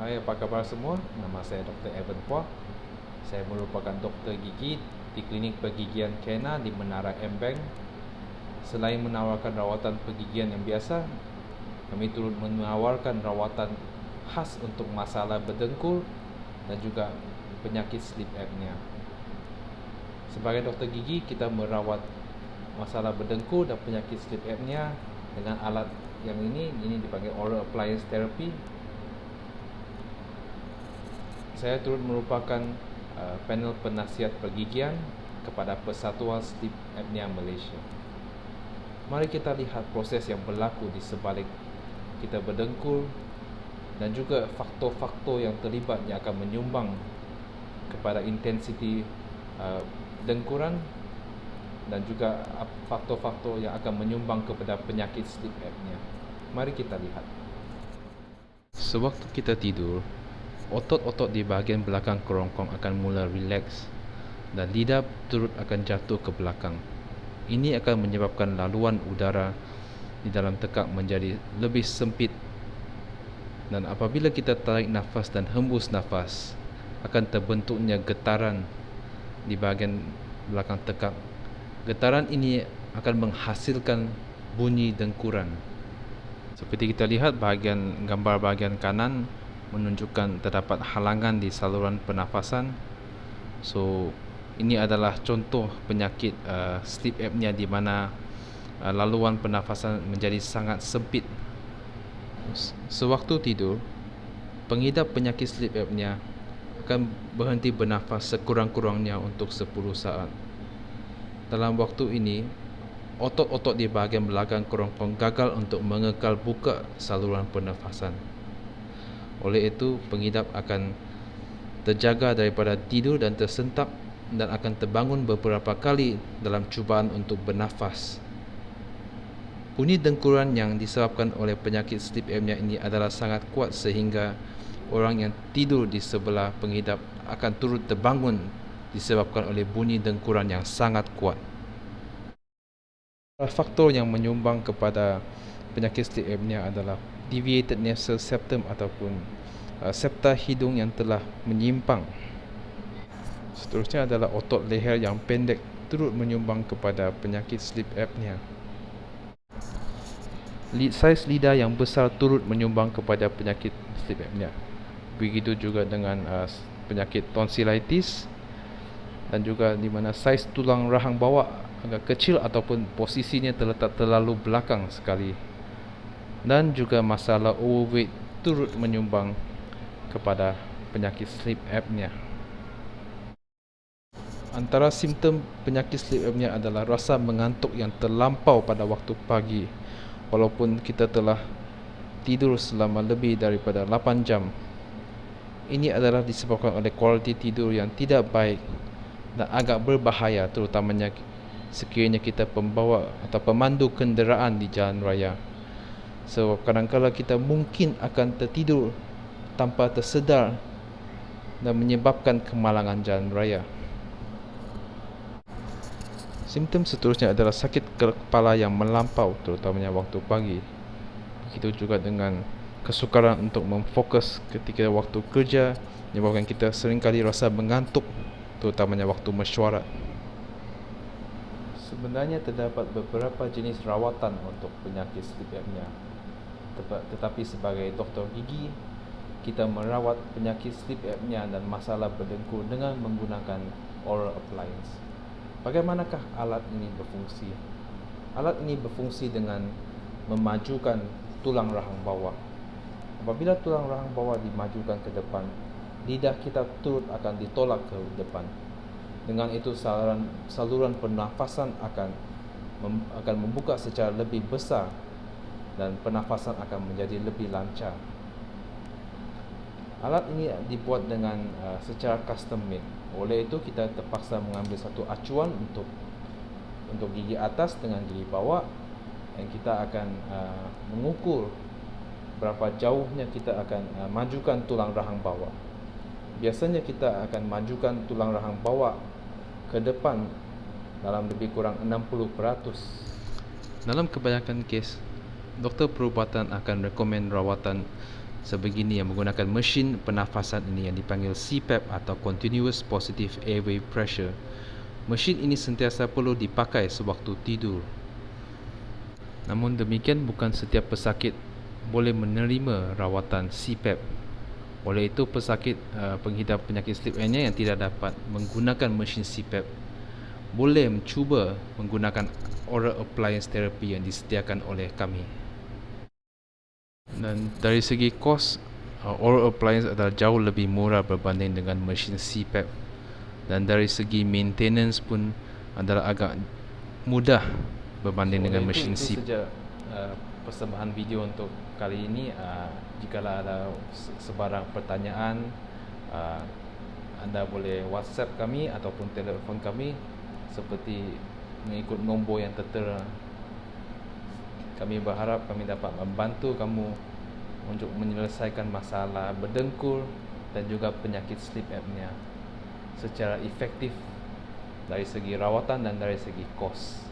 Hai, apa kabar semua? Nama saya Dr. Evan Puah. Saya merupakan doktor gigi di Klinik Pergigian Kena di Menara M-Bank. Selain menawarkan rawatan pergigian yang biasa, kami turut menawarkan rawatan khas untuk masalah berdengkur dan juga penyakit sleep apnea. Sebagai doktor gigi, kita merawat masalah berdengkur dan penyakit sleep apnea dengan alat yang ini dipanggil oral appliance therapy. Saya turut merupakan panel penasihat pergigian kepada Persatuan Sleep Apnea Malaysia. Mari kita lihat proses yang berlaku di sebalik kita berdengkur dan juga faktor-faktor yang terlibat yang akan menyumbang kepada intensiti dengkuran dan juga faktor-faktor yang akan menyumbang kepada penyakit sleep apnea. Mari kita lihat. Sewaktu kita tidur, otot-otot di bahagian belakang kerongkong akan mula rileks dan lidah turut akan jatuh ke belakang. Ini akan menyebabkan laluan udara di dalam tekak menjadi lebih sempit, dan apabila kita tarik nafas dan hembus nafas, akan terbentuknya getaran di bahagian belakang tekak. Getaran ini akan menghasilkan bunyi dengkuran. Seperti kita lihat gambar bahagian kanan menunjukkan terdapat halangan di saluran pernafasan. So ini adalah contoh penyakit sleep apnea di mana laluan pernafasan menjadi sangat sempit. Sewaktu tidur, pengidap penyakit sleep apnea akan berhenti bernafas sekurang-kurangnya untuk 10 saat. Dalam waktu ini, otot-otot di bahagian belakang kerongkong gagal untuk mengekal buka saluran pernafasan. Oleh itu, pengidap akan terjaga daripada tidur dan tersentak dan akan terbangun beberapa kali dalam cubaan untuk bernafas. Bunyi dengkuran yang disebabkan oleh penyakit sleep apnea ini adalah sangat kuat sehingga orang yang tidur di sebelah pengidap akan turut terbangun disebabkan oleh bunyi dengkuran yang sangat kuat. Faktor yang menyumbang kepada penyakit sleep apnea adalah deviated nasal septum ataupun septa hidung yang telah menyimpang. Seterusnya adalah otot leher yang pendek turut menyumbang kepada penyakit sleep apnea. Saiz lidah yang besar turut menyumbang kepada penyakit sleep apnea. Begitu juga dengan penyakit tonsillitis, dan juga di mana saiz tulang rahang bawah agak kecil ataupun posisinya terletak terlalu belakang sekali. Dan juga masalah overweight turut menyumbang kepada penyakit sleep apnea. Antara simptom penyakit sleep apnea adalah rasa mengantuk yang terlampau pada waktu pagi walaupun kita telah tidur selama lebih daripada 8 jam. Ini adalah disebabkan oleh kualiti tidur yang tidak baik dan agak berbahaya, terutamanya sekiranya kita pembawa atau pemandu kenderaan di jalan raya. So, kadang-kadang kita mungkin akan tertidur tanpa tersedar dan menyebabkan kemalangan jalan raya. Simptom seterusnya adalah sakit kepala yang melampau, terutamanya waktu pagi. Begitu juga dengan kesukaran untuk memfokus ketika waktu kerja, menyebabkan kita seringkali rasa mengantuk, terutamanya waktu mesyuarat. Sebenarnya terdapat beberapa jenis rawatan untuk penyakit sleep apnea. Tetapi sebagai doktor gigi, kita merawat penyakit sleep apnea dan masalah berdengkur dengan menggunakan oral appliance. Bagaimanakah alat ini berfungsi? Alat ini berfungsi dengan memajukan tulang rahang bawah. Apabila tulang rahang bawah dimajukan ke depan, lidah kita turut akan ditolak ke depan. Dengan itu saluran pernafasan akan membuka secara lebih besar dan pernafasan akan menjadi lebih lancar. Alat ini dibuat dengan secara custom made. Oleh itu kita terpaksa mengambil satu acuan untuk gigi atas dengan gigi bawah, dan kita akan mengukur berapa jauhnya kita akan majukan tulang rahang bawah. Biasanya kita akan majukan tulang rahang bawah ke depan dalam lebih kurang 60%. Dalam kebanyakan kes, doktor perubatan akan rekomen rawatan sebegini yang menggunakan mesin pernafasan ini yang dipanggil CPAP atau Continuous Positive Airway Pressure. Mesin ini sentiasa perlu dipakai sewaktu tidur. Namun demikian, bukan setiap pesakit boleh menerima rawatan CPAP. Oleh itu, pesakit pengidap penyakit sleep apnea yang tidak dapat menggunakan mesin CPAP boleh mencuba menggunakan oral appliance therapy yang disediakan oleh kami. Dan dari segi kos, oral appliance adalah jauh lebih murah berbanding dengan mesin CPAP. Dan dari segi maintenance pun adalah agak mudah berbanding dengan mesin CPAP. Itu saja persembahan video untuk kali ini. Jikalau ada sebarang pertanyaan, anda boleh WhatsApp kami ataupun telefon kami seperti mengikut nombor yang tertera. Kami berharap kami dapat membantu kamu untuk menyelesaikan masalah berdengkur dan juga penyakit sleep apnea secara efektif dari segi rawatan dan dari segi kos.